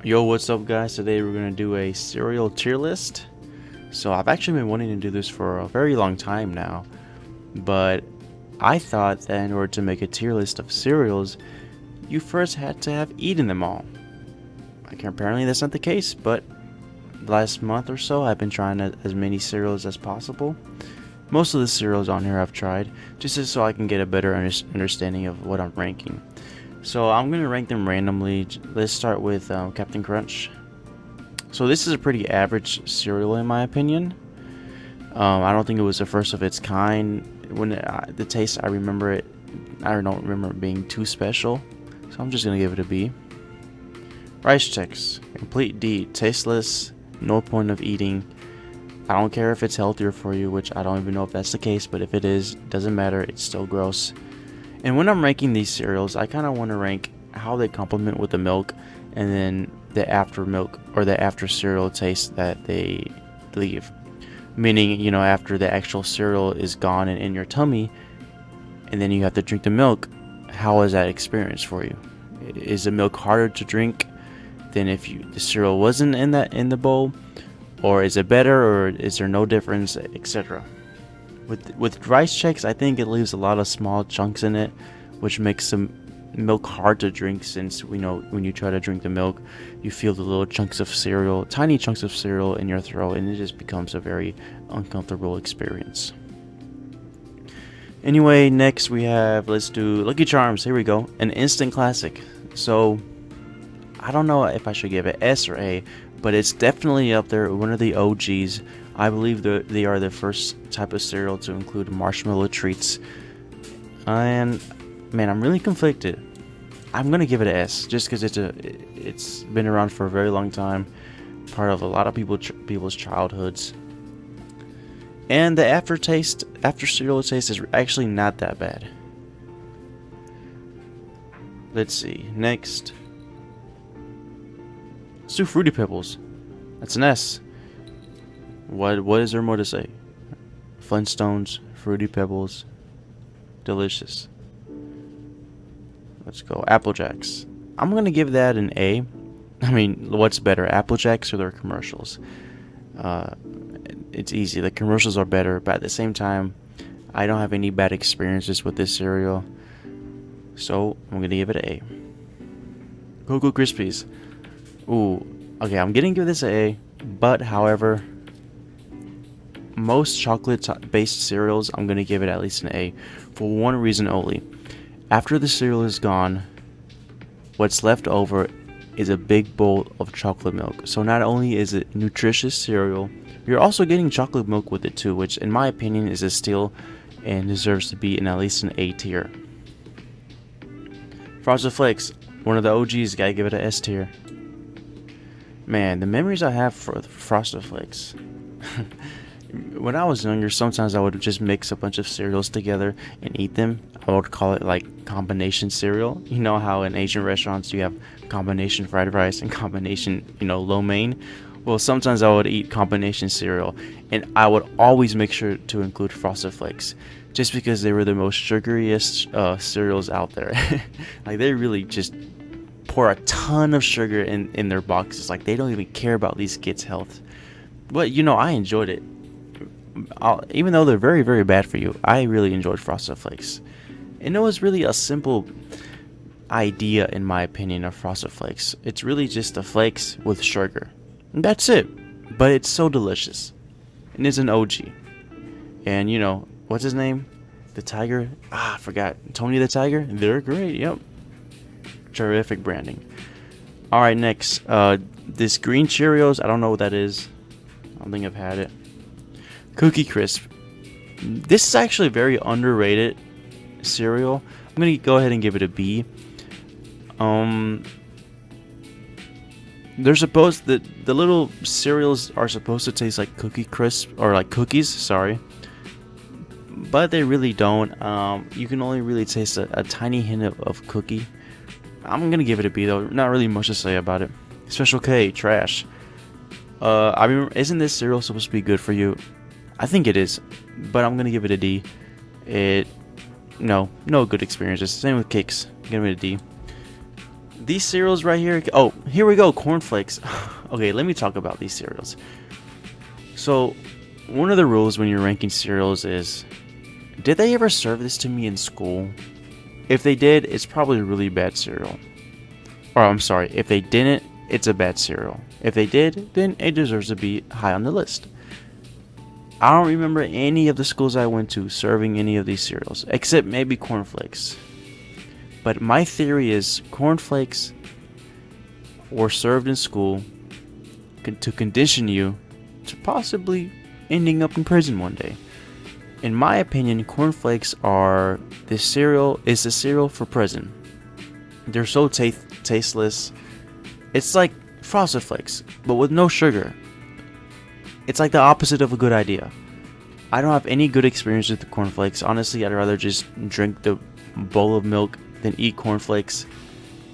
Yo, what's up, guys? Today we're gonna do a cereal tier list. So I've actually been wanting to do this for a very long time now, but I thought that in order to make a tier list of cereals, you first had to have eaten them all. Apparently that's not the case, but the last month or so I've been trying as many cereals as possible. Most of the cereals on here I've tried, just so I can get a better understanding of what I'm ranking. So I'm going to rank them randomly. Let's start with Captain Crunch. So this is a pretty average cereal in my opinion. I don't think it was the first of its kind. When the taste, I don't remember it being too special. So I'm just going to give it a B. Rice Chex, complete D. Tasteless, no point of eating. I don't care if it's healthier for you, which I don't even know if that's the case, but if it is, doesn't matter, it's still gross. And when I'm ranking these cereals, I kind of want to rank how they complement with the milk and then the after milk or the after cereal taste that they leave. Meaning, after the actual cereal is gone and in your tummy and then you have to drink the milk, how is that experience for you? Is the milk harder to drink than if the cereal wasn't in the bowl? Or is it better, or is there no difference, etc.? With Rice Chex, I think it leaves a lot of small chunks in it, which makes the milk hard to drink, since when you try to drink the milk, you feel the little chunks of cereal, tiny chunks of cereal in your throat, and it just becomes a very uncomfortable experience. Anyway, next let's do Lucky Charms. Here we go, an instant classic. So I don't know if I should give it S or A, but it's definitely up there, one of the OGs. I believe they are the first type of cereal to include marshmallow treats. And man, I'm really conflicted. I'm gonna give it an S, just because it's been around for a very long time, part of a lot of people's childhoods. And the after cereal taste is actually not that bad. Let's see, next. Let's do Fruity Pebbles. That's an S. What is there more to say? Flintstones, Fruity Pebbles, delicious. Let's go Apple Jacks. I'm gonna give that an A. I mean, what's better, Apple Jacks or their commercials? It's easy. The commercials are better, but at the same time, I don't have any bad experiences with this cereal, so I'm gonna give it an A. Cocoa Krispies. Ooh, okay, I'm gonna give this an A, but however, most chocolate-based cereals, I'm gonna give it at least an A, for one reason only. After the cereal is gone, what's left over is a big bowl of chocolate milk. So not only is it nutritious cereal, you're also getting chocolate milk with it too, which in my opinion is a steal and deserves to be in at least an A tier. Frosted Flakes, one of the OGs, gotta give it an S tier. Man, the memories I have for Frosted Flakes. When I was younger, sometimes I would just mix a bunch of cereals together and eat them. I would call it like combination cereal. You know how in Asian restaurants you have combination fried rice and combination, lo mein? Well, sometimes I would eat combination cereal, and I would always make sure to include Frosted Flakes, just because they were the most sugariest cereals out there. Like, they really just pour a ton of sugar in their boxes. Like, they don't even care about these kids' health. But I enjoyed it. Even though they're very, very bad for you, I really enjoyed Frosted Flakes. And it was really a simple idea, in my opinion, of Frosted Flakes. It's really just the flakes with sugar. And that's it. But it's so delicious. And it's an OG. And what's his name? The Tiger? I forgot. Tony the Tiger? They're great, yep. Terrific branding. Alright, next. This green Cheerios, I don't know what that is. I don't think I've had it. Cookie Crisp. This is actually a very underrated cereal. I'm gonna go ahead and give it a B. They're supposed the little cereals are supposed to taste like Cookie Crisp, or like cookies, sorry. But they really don't. You can only really taste a tiny hint of cookie. I'm gonna give it a B though. Not really much to say about it. Special K, trash. I mean, isn't this cereal supposed to be good for you? I think it is, but I'm gonna give it a D. No good experiences. Same with cakes. Give it a D. these cereals right here. Oh, here we go, cornflakes. Okay, let me talk about these cereals. So, one of the rules when you're ranking cereals is, did they ever serve this to me in school? If they did, it's probably a really bad cereal. Or I'm sorry, if they didn't, it's a bad cereal. If they did, then it deserves to be high on the list. I don't remember any of the schools I went to serving any of these cereals, except maybe cornflakes. But my theory is cornflakes were served in school to condition you to possibly ending up in prison one day. In my opinion, cornflakes are the cereal for prison. They're so tasteless. It's like Frosted Flakes, but with no sugar. It's like the opposite of a good idea. I don't have any good experience with the cornflakes. Honestly, I'd rather just drink the bowl of milk than eat cornflakes.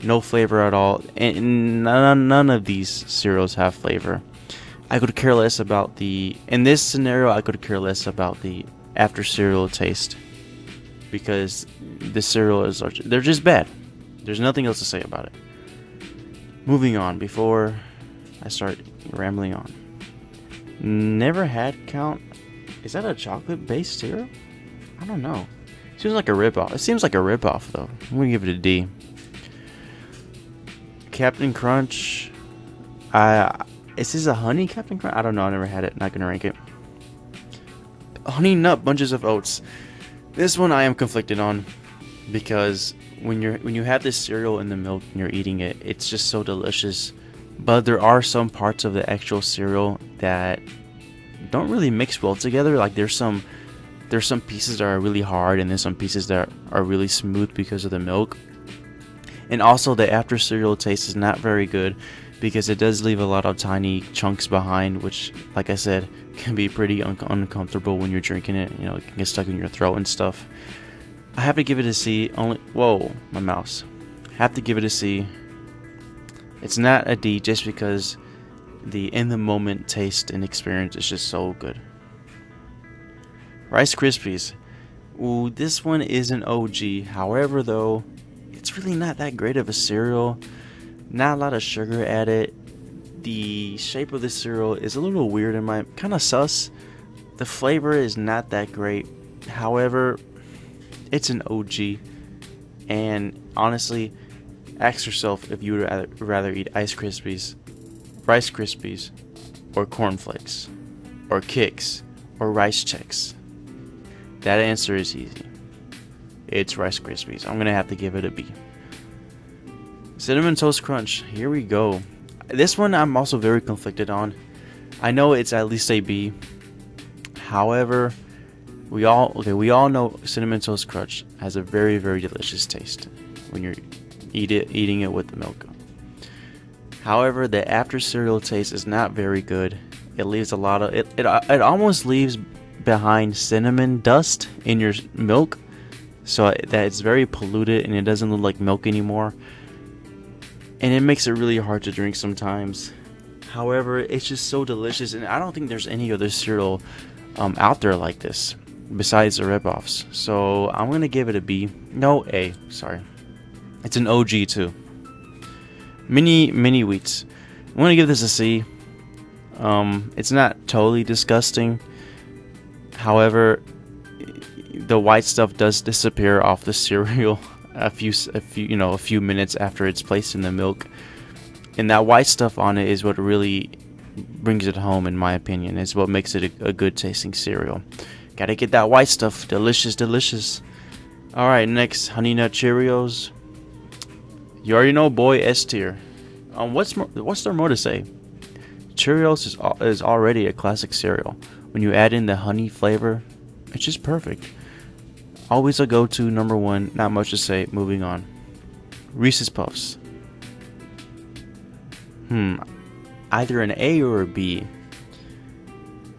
No flavor at all, and none of these cereals have flavor. I could care less about in this scenario, I could care less about the after cereal taste, because the cereals they're just bad. There's nothing else to say about it. Moving on before I start rambling on. Never had count. Is that a chocolate based cereal? I don't know. Seems like a ripoff. It seems like a ripoff though. I'm gonna give it a D. Captain Crunch. Is this a honey Captain Crunch? I don't know. I never had it. Not gonna rank it. Honey Nut Bunches of Oats. This one I am conflicted on, because when you have this cereal in the milk and you're eating it, it's just so delicious. But there are some parts of the actual cereal that don't really mix well together. Like there's some pieces that are really hard, and then some pieces that are really smooth because of the milk. And also the after cereal taste is not very good, because it does leave a lot of tiny chunks behind, which, like I said, can be pretty uncomfortable when you're drinking it. You know, it can get stuck in your throat and stuff. I have to give it a C. Whoa, my mouse. Have to give it a C. It's not a D just because the in the moment taste and experience is just so good. Rice Krispies. Ooh, this one is an OG. However, though, it's really not that great of a cereal. Not a lot of sugar added. The shape of the cereal is a little weird in my kind of sus. The flavor is not that great. However, it's an OG. And honestly, ask yourself if you would rather eat Rice Krispies, or cornflakes, or Kix, or Rice Chex. That answer is easy. It's Rice Krispies. I'm gonna have to give it a B. Cinnamon Toast Crunch. Here we go. This one I'm also very conflicted on. I know it's at least a B. However, we all know Cinnamon Toast Crunch has a very, very delicious taste when you're eating it with the milk. However, the after cereal taste is not very good. It leaves a lot of it almost leaves behind cinnamon dust in your milk, so that it's very polluted and it doesn't look like milk anymore. And it makes it really hard to drink sometimes. However, it's just so delicious, and I don't think there's any other cereal out there like this besides the ripoffs. So I'm gonna give it a B. No, A. Sorry, it's an OG too. Mini wheats. I'm gonna give this a C. It's not totally disgusting. However, the white stuff does disappear off the cereal a few minutes after it's placed in the milk, and that white stuff on it is what really brings it home, in my opinion. Is what makes it a good tasting cereal. Gotta get that white stuff. Delicious. All right, next, Honey Nut Cheerios. You already know, boy, S tier. What's there more to say? Cheerios is already a classic cereal. When you add in the honey flavor, it's just perfect. Always a go-to, number one. Not much to say. Moving on. Reese's Puffs. Either an A or a B.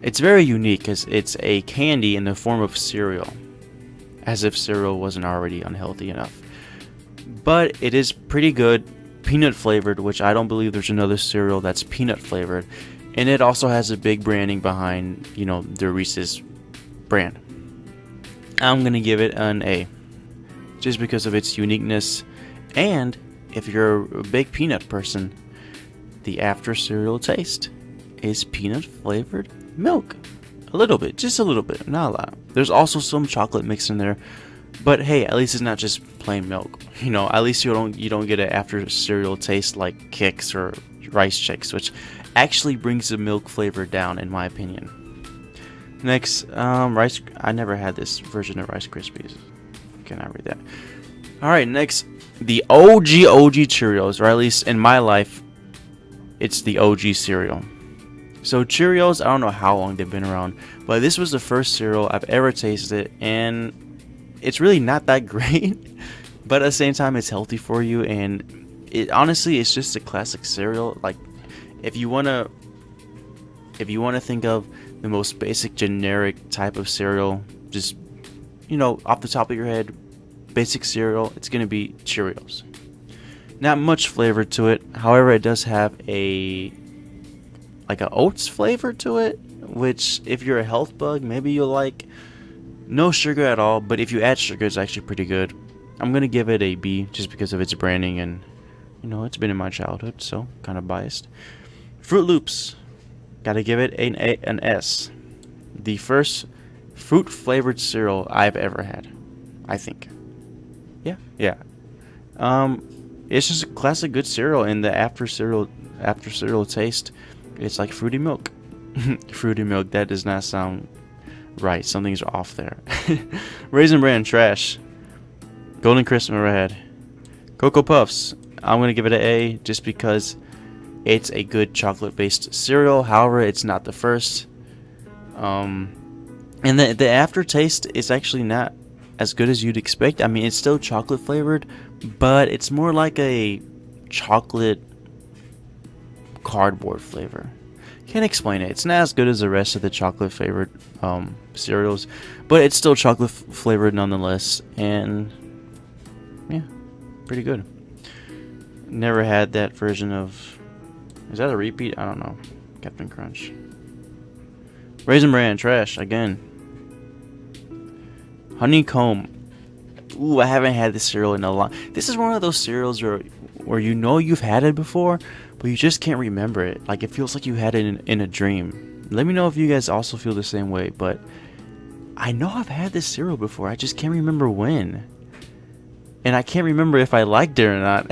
It's very unique because it's a candy in the form of cereal, as if cereal wasn't already unhealthy enough. But it is pretty good, peanut flavored, which I don't believe there's another cereal that's peanut flavored. And it also has a big branding behind, the Reese's brand. I'm going to give it an A, just because of its uniqueness, and if you're a big peanut person, the after cereal taste is peanut flavored milk. A little bit, just a little bit, not a lot. There's also some chocolate mixed in there, but hey, at least it's not just plain milk. You know, at least you don't get an after cereal taste like Kix or Rice Chicks, which actually brings the milk flavor down, in my opinion. Next, rice. I never had this version of Rice Krispies. Cannot read that. All right, next, the OG Cheerios, or at least in my life, it's the OG cereal. So Cheerios, I don't know how long they've been around, but this was the first cereal I've ever tasted, and it's really not that great, but at the same time, it's healthy for you, and it honestly, it's just a classic cereal. Like, if you wanna think of the most basic generic type of cereal, just, you know, off the top of your head, basic cereal, it's gonna be Cheerios. Not much flavor to it, however, it does have a oats flavor to it, which if you're a health bug, maybe you'll like. No sugar at all, but if you add sugar, it's actually pretty good. I'm gonna give it a B just because of its branding, and you know, it's been in my childhood, so kind of biased. Fruit Loops, gotta give it an S. The first fruit flavored cereal I've ever had, I think. Yeah. It's just a classic good cereal, and the after cereal taste, it's like fruity milk. Fruity milk, that does not sound right. Something's off there. Raisin Bran, trash. Golden Crisp, never had. Cocoa Puffs, I'm going to give it an A just because it's a good chocolate-based cereal. However, it's not the first. And the aftertaste is actually not as good as you'd expect. I mean, it's still chocolate flavored, but it's more like a chocolate cardboard flavor. Can't explain it. It's not as good as the rest of the chocolate flavored cereals, but it's still chocolate flavored nonetheless, and yeah, pretty good. Never had that version of. Is that a repeat? I don't know. Captain Crunch. Raisin Bran, trash again. Honeycomb. Ooh, I haven't had this cereal in a long. This is one of those cereals where you know you've had it before, but you just can't remember it. Like, it feels like you had it in a dream. Let me know if you guys also feel the same way, but I know I've had this cereal before. I just can't remember when. And I can't remember if I liked it or not.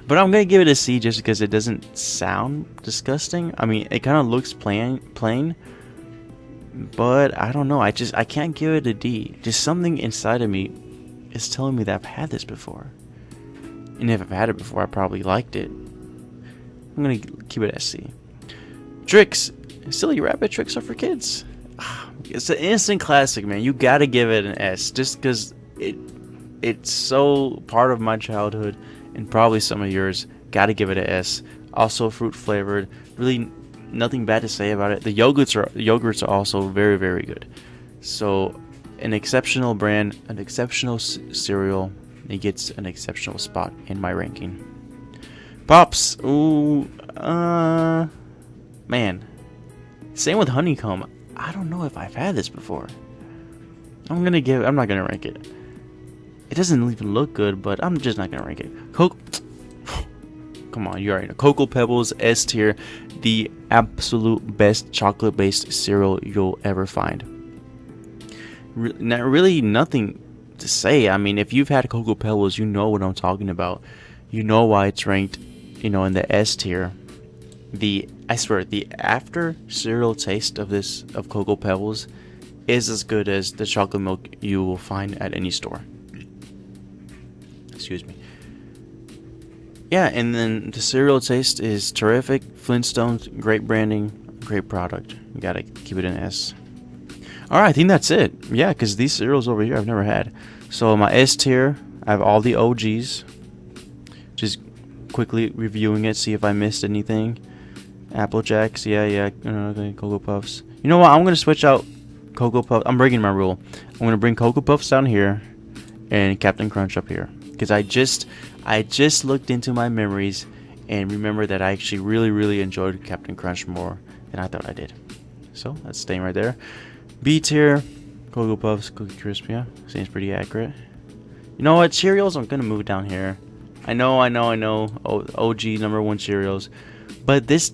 But I'm going to give it a C just because it doesn't sound disgusting. I mean, it kind of looks plain. But I don't know. I can't give it a D. Just something inside of me is telling me that I've had this before. And if I've had it before, I probably liked it. I'm going to keep it at C. Trix. Silly Rabbit Tricks are for kids. It's an instant classic, man. You got to give it an S just because it's so part of my childhood and probably some of yours. Got to give it an S. Also fruit flavored. Really nothing bad to say about it. The yogurts are also very, very good. So an exceptional brand, an exceptional cereal. It gets an exceptional spot in my ranking. Pops. Ooh. Man. Same with Honeycomb. I don't know if I've had this before. I'm not gonna rank it. It doesn't even look good, but I'm just not gonna rank it. Come on, you already know. Cocoa Pebbles, S tier. The absolute best chocolate-based cereal you'll ever find. Really nothing to say. I mean, if you've had Cocoa Pebbles, you know what I'm talking about. You know why it's ranked, in the S tier. I swear, the after cereal taste of Cocoa Pebbles is as good as the chocolate milk you will find at any store. Excuse me. Yeah, and then the cereal taste is terrific. Flintstones, great branding, great product. You gotta keep it in S. Alright, I think that's it. Yeah, because these cereals over here I've never had. So my S tier, I have all the OGs. Just quickly reviewing it, see if I missed anything. Apple Jacks, yeah, Cocoa Puffs. You know what? I'm gonna switch out Cocoa Puffs. I'm breaking my rule. I'm gonna bring Cocoa Puffs down here, and Captain Crunch up here, because I just looked into my memories and remember that I actually really, really enjoyed Captain Crunch more than I thought I did. So that's staying right there. B tier, Cocoa Puffs, Cookie Crisp. Yeah, seems pretty accurate. You know what? Cheerios, I'm gonna move down here. I know. OG #1 Cheerios. But this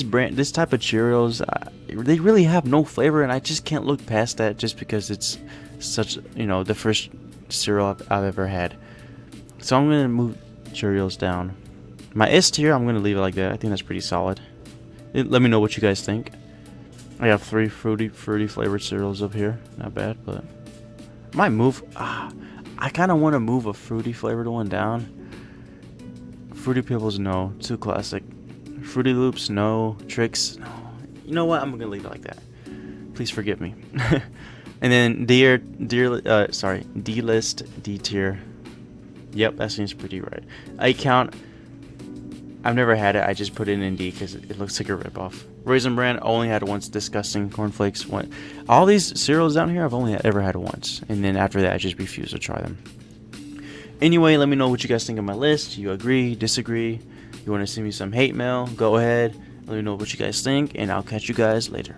brand, this type of Cheerios, they really have no flavor, and I just can't look past that just because it's such, the first cereal I've ever had. So I'm gonna move Cheerios down. My S tier, I'm gonna leave it like that. I think that's pretty solid. Let me know what you guys think. I have 3 fruity flavored cereals up here. Not bad, but I might move. I kind of want to move a fruity flavored one down. Fruity Pebbles, no. Too classic. Fruity Loops, no. Tricks, no. You know what? I'm gonna leave it like that. Please forgive me. And then D-list, D tier. Yep, that seems pretty right. I count. I've never had it. I just put it in D because it looks like a ripoff. Raisin Bran only had once. Disgusting. Cornflakes. All these cereals down here I've only ever had once, and then after that I just refuse to try them. Anyway, let me know what you guys think of my list. You agree? Disagree? You want to send me some hate mail? Go ahead. Let me know what you guys think, and I'll catch you guys later.